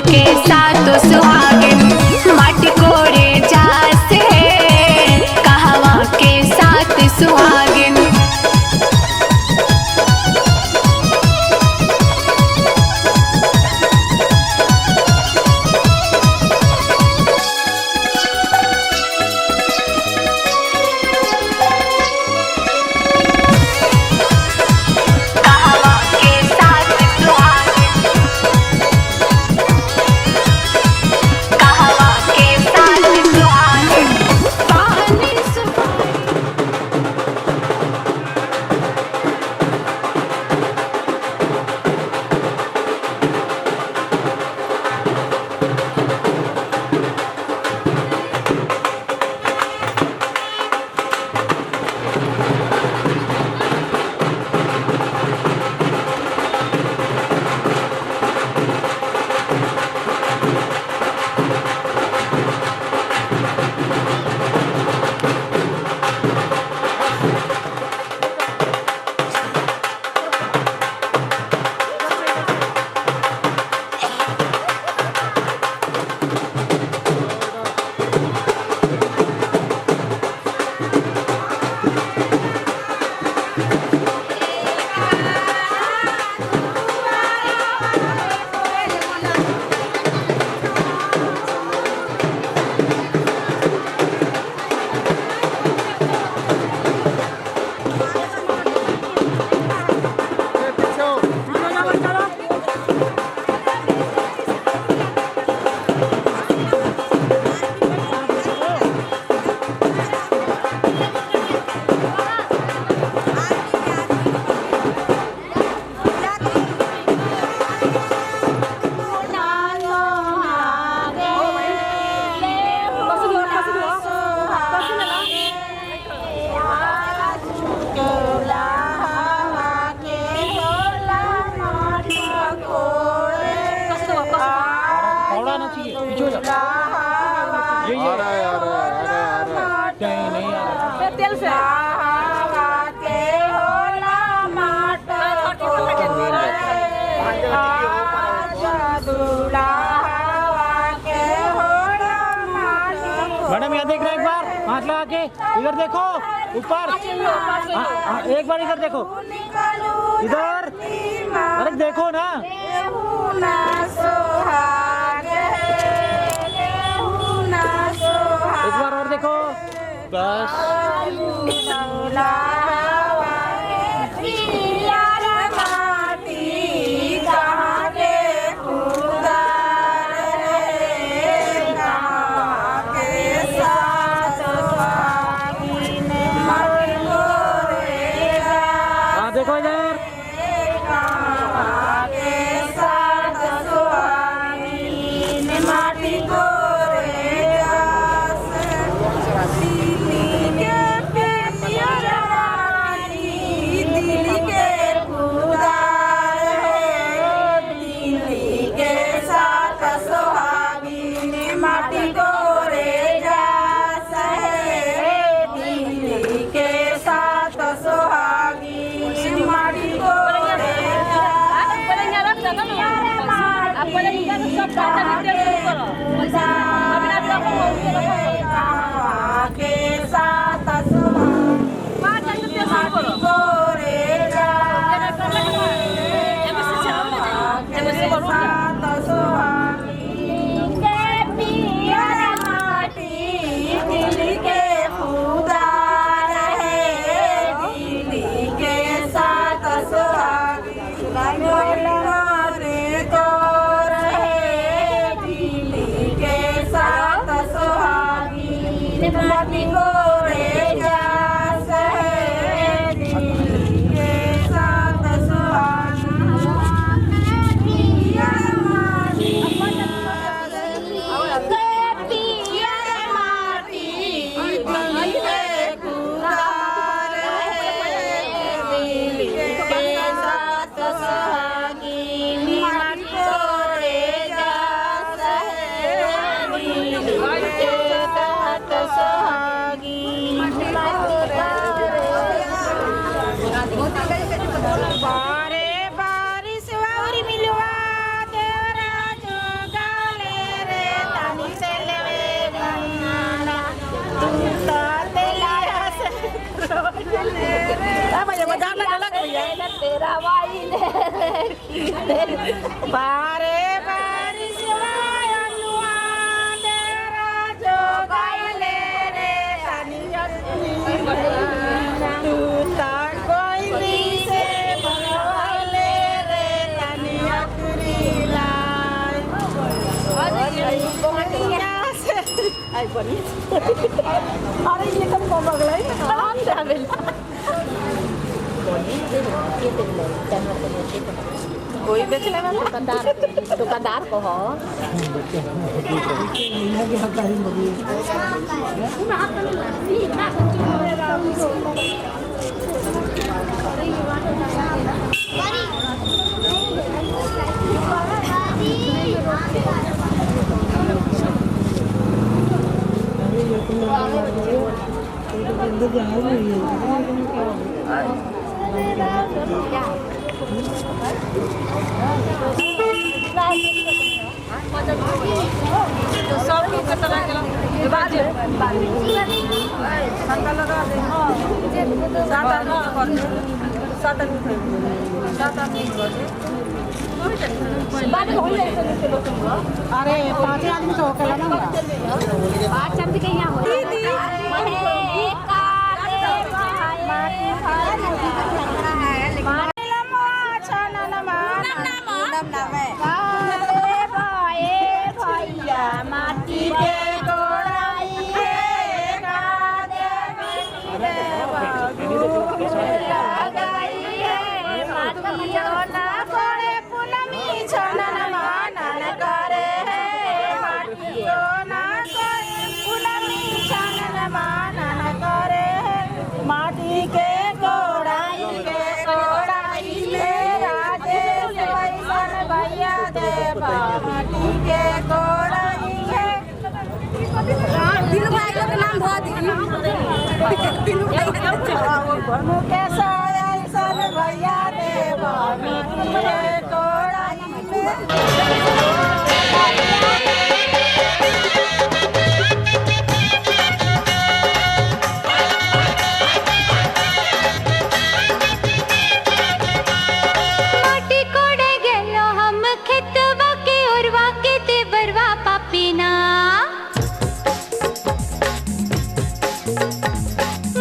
के साथ सुहागिन माटी कोड़े जास है कहवा के साथ सुहागिन। कहवा आ रहा है, आ रहा है, आ रहा है, आ रहा है। नहीं नहीं आ रहा। तेल से मैडम यहाँ देख रहे हैं, एक बार हाथ लगा के इधर देखो ऊपर। एक बार इधर देखो, इधर, अरे देखो ना। एक बार और देखो बस। हाँ देखो इधर। बारे बारिश अरे ये kan mau maglay कोई बेच लेना दुकानदार को हो अरे 5 आदमी तो होकर ना 5 आदमी के यहाँ भाई लोग के नाम धो दी तीनों कैसा ऐसा भैया देवा मेरे कोड़ाई में माटी कोड़े गेलो हम खेतवा के ओरवा के देवरवा पापीना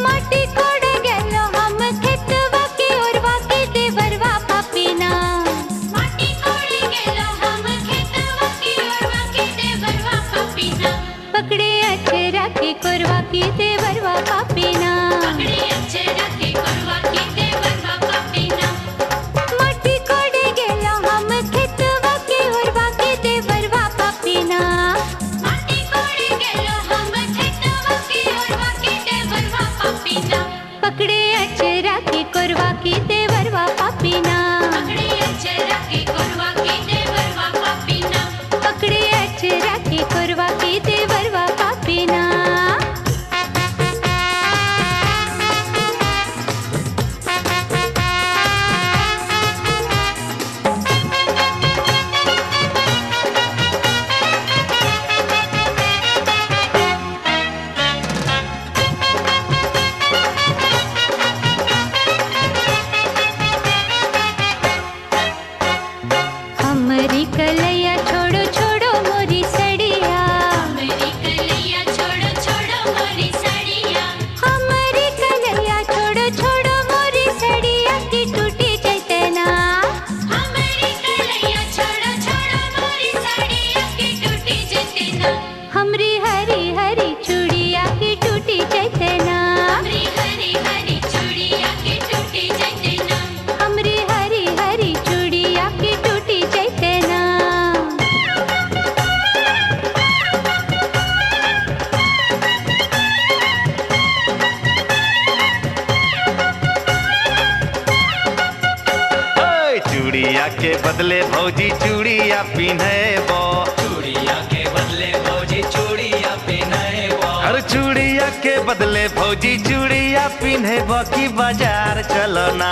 माटी कोड़े गेलो हम खेतवा के ओरवा के देवरवा पापीना माटी कोड़े गेलो हम खेतवा के ओरवा के देवरवा पापीना पकड़े अचरा के कोरवा के देवरवा पापीना पकड़े अचरा के कोरवा के देवरवा पापीना माटी कोड़े गेलो हम खेतवा के ओरवा के देवरवा पापीना माटी कोड़े गेलो हम खेतवा के ओरवा के देवरवा पापीना पकड़े अचरा के कोरवा के देवरवा पापीना पकड़े अचरा के कोरवा के देवरवा पापीना पकड़े अचरा के कोरवा के देवरवा पापीना हमरी कलैया छोड़ो छोड़ो मोरी सड़िया हमरी कलैया छोड़ो छोड़ो मोरी सड़िया हमरी कलैया छोड़ो छोड़ो मोरी सड़िया की टूटी चैतना हमरी कलैया छोड़ो छोड़ो मोरी सड़िया की टूटी चैतना हमरी हरी हरी चूड़िया की टूटी चैतना हमरी हरी हरी चूड़िया की टूटी चैतना हमरी हरी हरी चूड़िया की टूटी चैतना ओए, चूड़िया के बदले भौजी चूड़िया पिन्हबो चूड़िया के बदले भौजी चूड़िया पिन्हबो हर चूड़िया के बदले भौजी चूड़िया पिन्हबो की बाजार चलो ना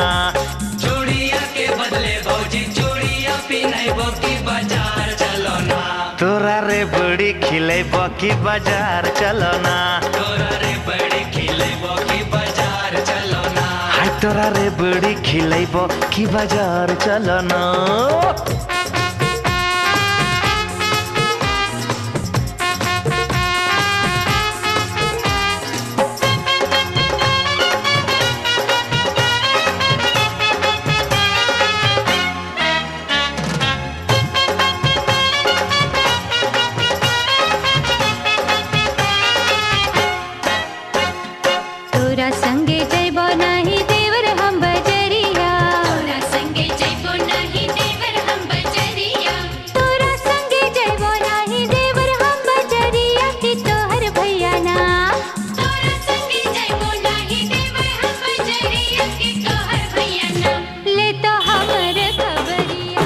चूड़िया के बदले भौजी चूड़िया पिन्हबो की बाजार चलो ना तोरा रे बड़ी खिलेबो की बाजार चलो ना तोरा रे बड़ी खिलेबो की बाजार चलो ना हाय तोरा रे बड़ी खिलेबो की बाजार चलो ना तोरा संगे जइबो नाही देवर हम बजरिया तोरा संगे जइबो नाही देवर हम बजरिया तोरा संगे जइबो नाही देवर हम बजरिया की तोहर भैया ना तोरा संगे जइबो नाही देवर हम बजरिया की तोहर भैया ना ले तो हमर खबरिया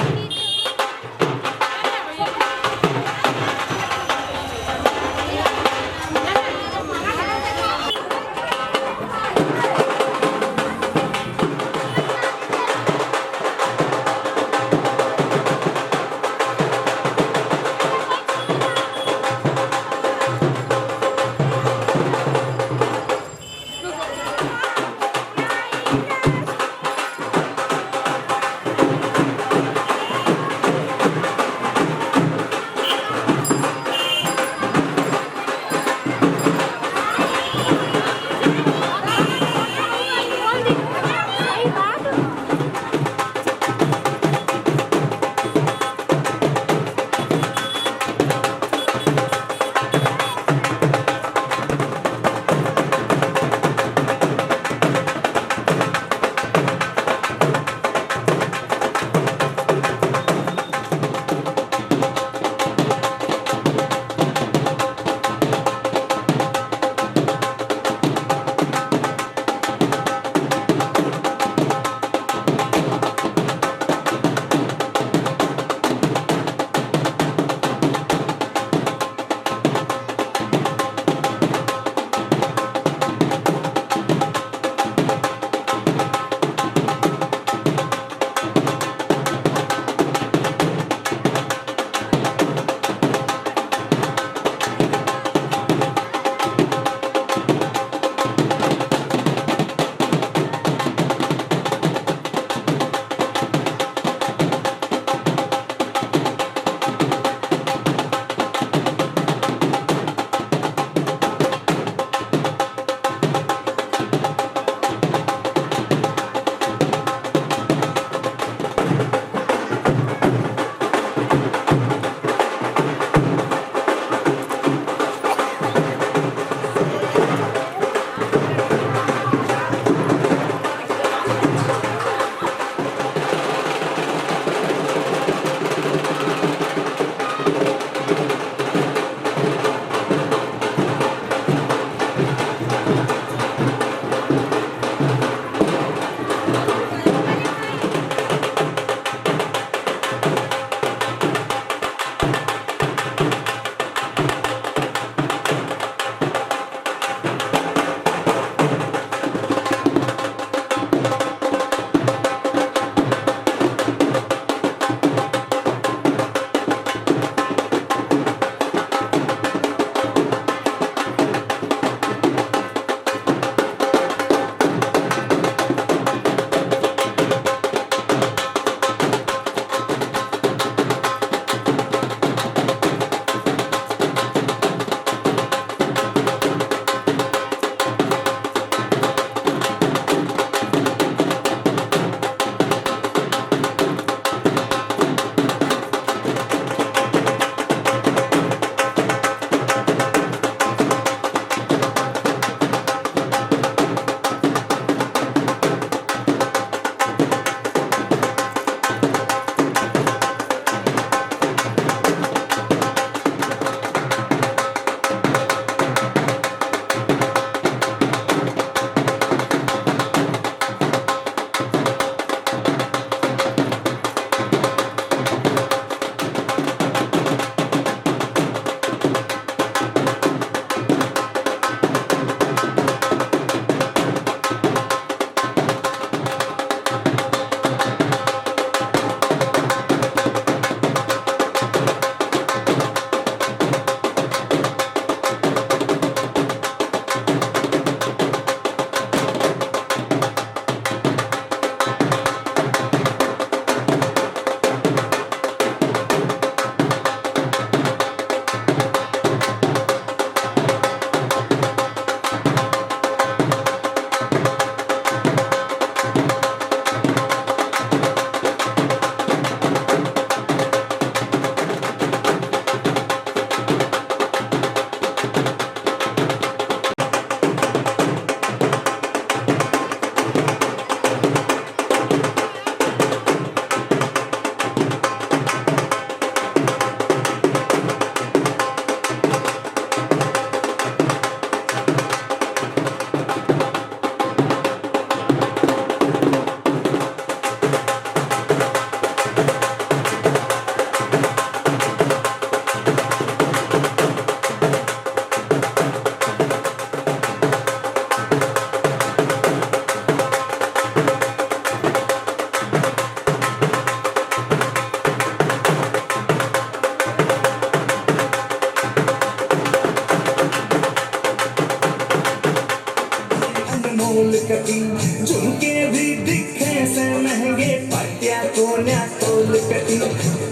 अनमोल कटी झुमके भी दिखे से महंगे पटिया कोन्या तोल कटी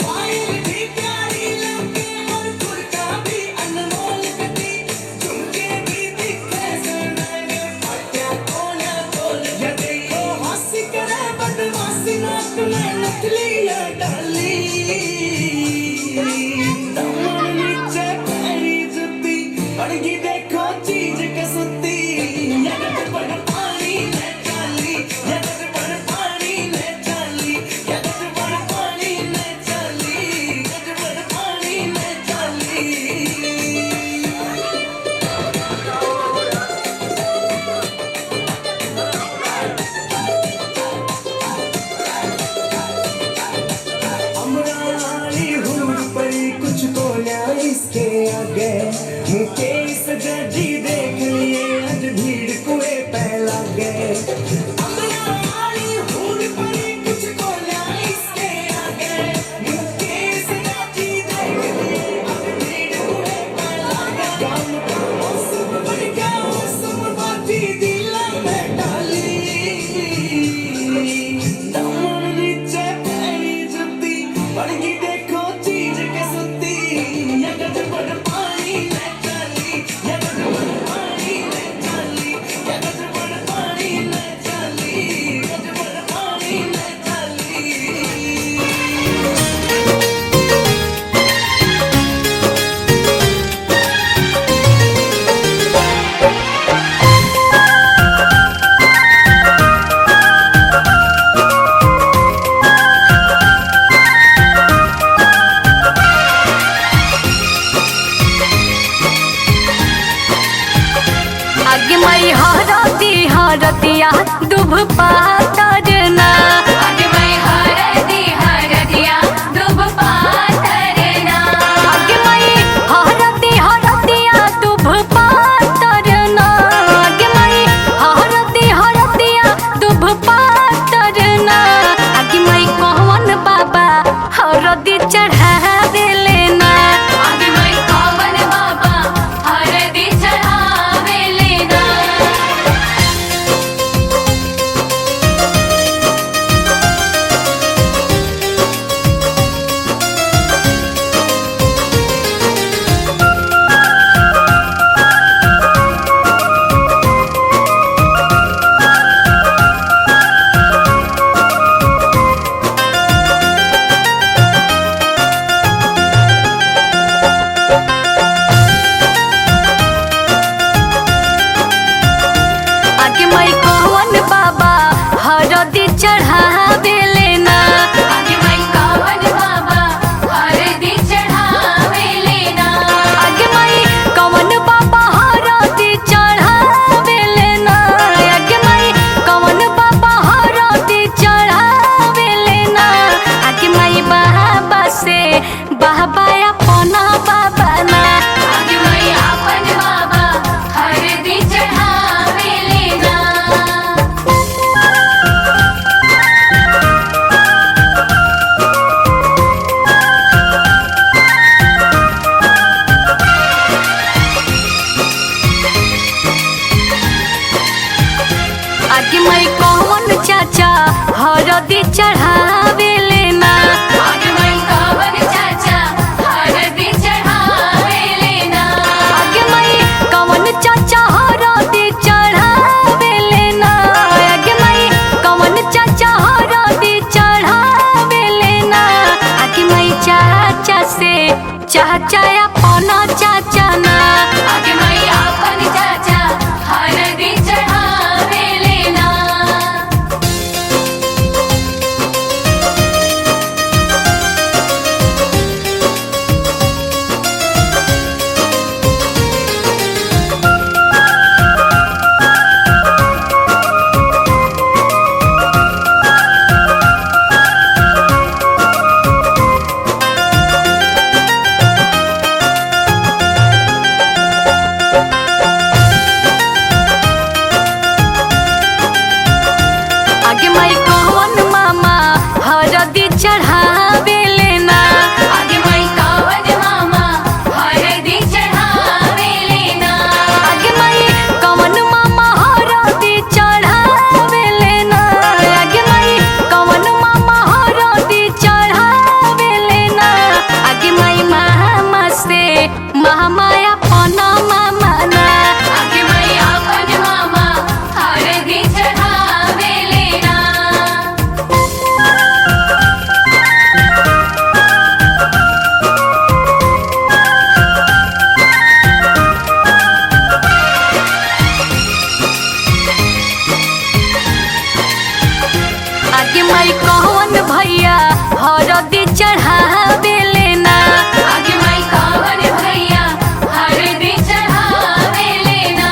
पायल भी प्यारी लगे और कुर्ता भी अनमोल कटी झुमके भी दिखे से महंगे पटिया कोन्या तोल कटी ओ हंसी करे बदमाशी नाक में नकली डाली दमन नीचे पैरी जुती पड़गी देखो चीज कसुती यगट पर पानी में चाली यगट पर पानी में चाली यगट पर पानी में चाली यगट पर पानी में चाली अमरानी हूर परी कुछ को ना इसके आगे मुकेश जजी देख लिए आज भीड़ कुए पहला गए अमरानी हूर परी कुछ को ना इसके आगे मुकेश जजी देख लिए आज भीड़ कुए पहला गए गाम का मौसम बढ़ गया मौसम बाती दिल में डाली दमन नीचे पैरी जुती पड़गी देखो चीज कसुती यगट पर पानी में चाली यगट पर पानी में चाली यगट पर पानी में चाली यगट पर पानी में चाली आगे मई हरदिया दुभ पातरना आगे मई हरदिया दुभ पातरना आगे मई हरदिया दुभ पातरना आगे मई हरदिया दुभ पातरना आगे मई कौन बाबा हरदी चढ़ावे लेना आगे मई कौन बाबा हरदी चढ़ावे लेना आगे मई कौन बाबा हरदी चढ़ावे लेना आगे मई कौन बाबा हरदी चढ़ावे लेना आगे मई कौन बाबा हरदी चढ़ावे लेना आगे मई कौन बाबा हरदी चढ़ावे लेना आगे मई बाबा से बाबा अपना बाबा ना आगे मई अपन बाबा हरदी चढ़ावे लेना आगे मई कौन चाचा हरदी चढ़ावे लेना आगे मई कौन चाचा हरदी चढ़ावे लेना आगे मई कौन चाचा हरदी चढ़ावे लेना आगे मई कौन चाचा हरदी चढ़ावे लेना आगे मई चाचा से चाचा अपना चाचा ना आगे मई अपन चाचा हरदी चढ़ावे लेना हरदी चढ़ावे लेना आगे माई कावन भैया हरदी चढ़ावे लेना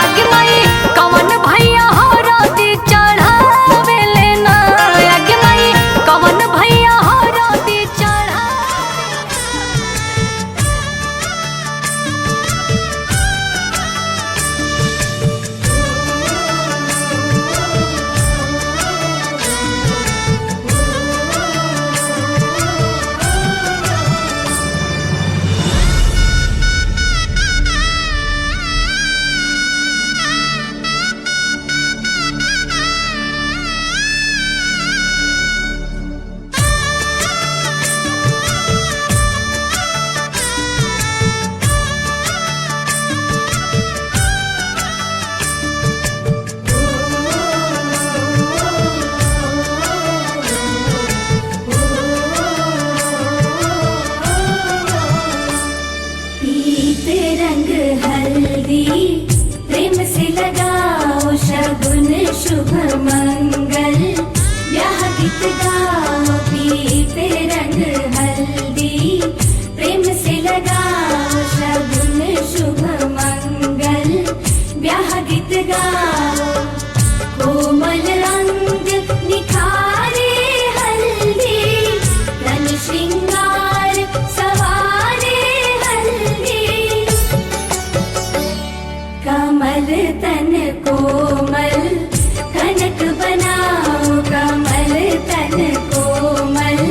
आगे माई कवन भैया हरदी चढ़ावे लेना आगे माई कवन भैया हरदी चढ़ा पीते रंग हल्दी प्रेम से लगाओ शगुन शुभ मंगल ब्याह गीत गाओ पीते रंग हल्दी प्रेम से लगाओ शगुन शुभ मंगल ब्याह गीत गाओ कोमल रंग निखारे हल्दी रन श्रृंगार सवारे कमल तन कोमल कनक बनाओ कमल तन कोमल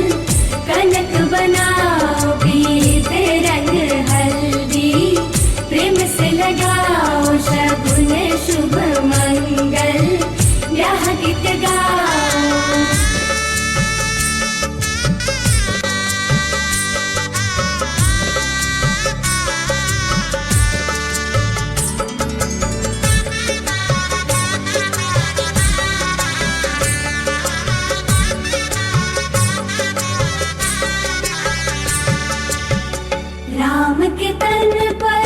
कनक बनाओ पीते रंग हल्दी प्रेम से लगाओ शगुन शुभ मंगल ब्याह गीत गाओ राम के तन पर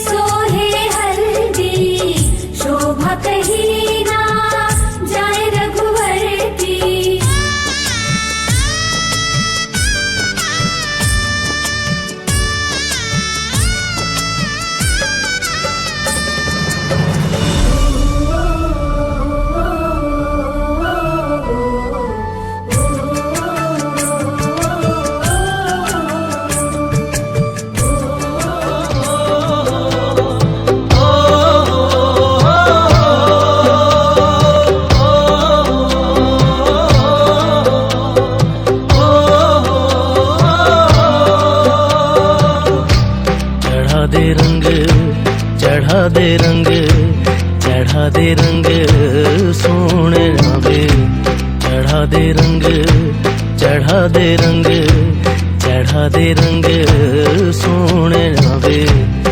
सोहे हल्दी शोभा कहीं ना जाए रघुवर की चढ़ा दे रंग सोने वे चढ़ा दे रंग सोने वे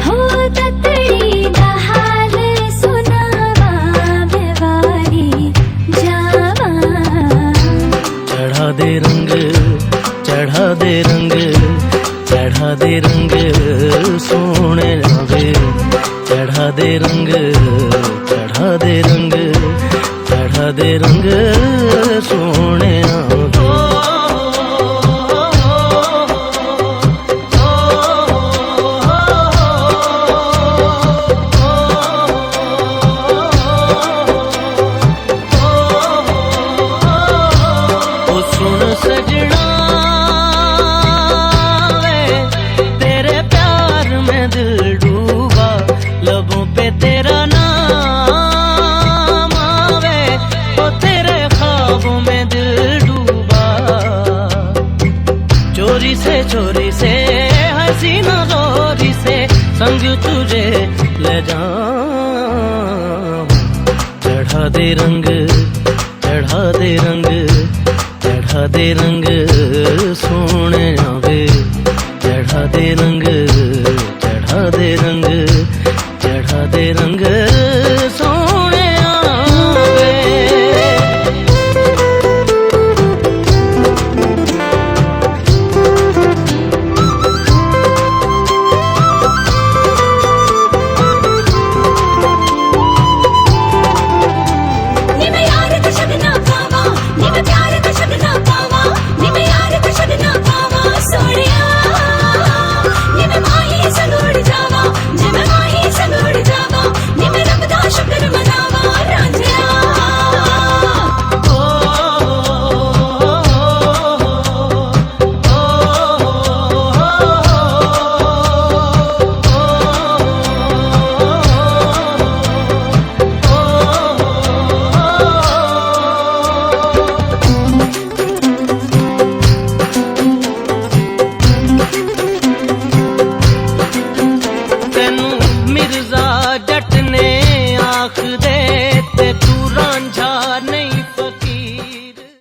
हो ततड़ी दहाल सुनावा बेवारी जावा चढ़ा दे रंग सोने वे चढ़ा दे रंग सोने सुन सजना तेरे प्यार में दिल डूबा लबों पे तेरा नाम आवे तो तेरे ख्वाबों में दिल डूबा चोरी से हसीना गोरी से संग तुझे ले जाऊं चढ़ा दे रंग सोने वे चढ़ा दे रंग